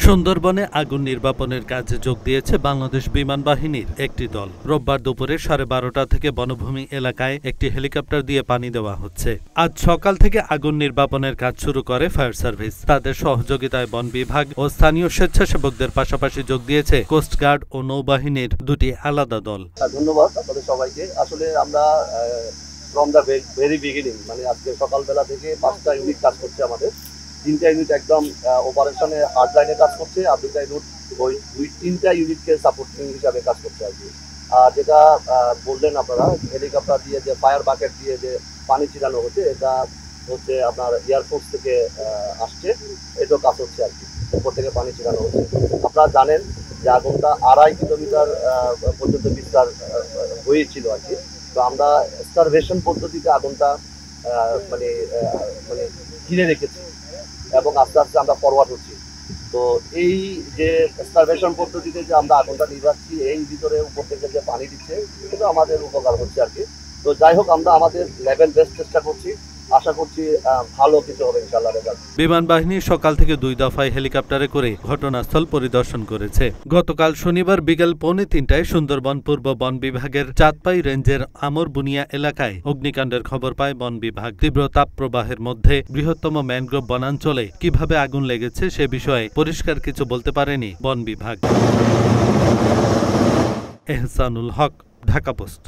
সুন্দরবনে আগুন নির্বাপনের কাজে যোগ দিয়েছে বাংলাদেশ বিমান বাহিনীর একটি দল। রোববার দুপুরে 12:30টা থেকে বনভূমি এলাকায় একটি হেলিকপ্টার দিয়ে পানি দেওয়া হচ্ছে। আজ সকাল থেকে আগুন নির্বাপনের কাজ শুরু করে ফায়ার সার্ভিস। তাদের সহযোগিতায় বন বিভাগ ও স্থানীয় স্বেচ্ছাসেবকদের পাশাপাশি যোগ দিয়েছে কোস্টগার্ড ও নৌবাহিনীর দুটি আলাদা দল। ধন্যবাদ আপনাদের সবাইকে। আসলে আমরা ফ্রম দ্য ভেরি বিগিনিং মানে আজকে সকালবেলা থেকে 5টা ইউনিট কাজ করছে আমাদের। 3টা ইউনিট একদম অপারেশনে হার্ড লাইনে কাজ করছে, আর 2টা ইউনিট ওই 3টা ইউনিটকে সাপোর্টিং হিসাবে কাজ করছে আর কি। আর যেটা বললেন আপনারা, হেলিকপ্টার দিয়ে যে ফায়ার বাকেট দিয়ে যে পানি ছিটানো হচ্ছে, এটা হচ্ছে আপনার এয়ারফোর্স থেকে আসছে, এটাও কাজ হচ্ছে আর কি। উপর থেকে পানি ছিটানো হচ্ছে। আপনারা জানেন যে আগুনটা 2.5 কিলোমিটার পর্যন্ত বিস্তার হয়েছিল আর কি। তো আমরা স্টারভেশন পদ্ধতিতে আগুনটা মানে ঘিরে রেখেছি এবং আস্তে আস্তে আমরা ফরওয়ার্ড হচ্ছি। তো এই যে স্টারভেশন পদ্ধতিতে যে আমরা আগুনটা নিভাচ্ছি, এই ভিতরে উপর থেকে যে পানি দিচ্ছে, এটা আমাদের উপকার হচ্ছে আর কি। তো যাই হোক, আমরা আমাদের লেভেল বেস্ট চেষ্টা করছি, আশা করছি ভালো কিছু হবে ইনশাআল্লাহ। বিমান বাহিনী সকাল থেকে 2 দফায় হেলিকপ্টারে করে ঘটনাস্থল পরিদর্শন করেছে। গতকাল শনিবার বিকেল 2:45টায় সুন্দরবন পূর্ব বন বিভাগের চাঁদপাই রেঞ্জের আমরবুনিয়া এলাকায় অগ্নিকাণ্ডের খবর পায় বন বিভাগ। তীব্র তাপ প্রবাহের মধ্যে বৃহত্তম ম্যানগ্রোভ বনাঞ্চলে কিভাবে আগুন লেগেছে সে বিষয়ে পরিষ্কার কিছু বলতে পারেনি বন বিভাগ। এহসানুল হক, ঢাকা পোস্ট।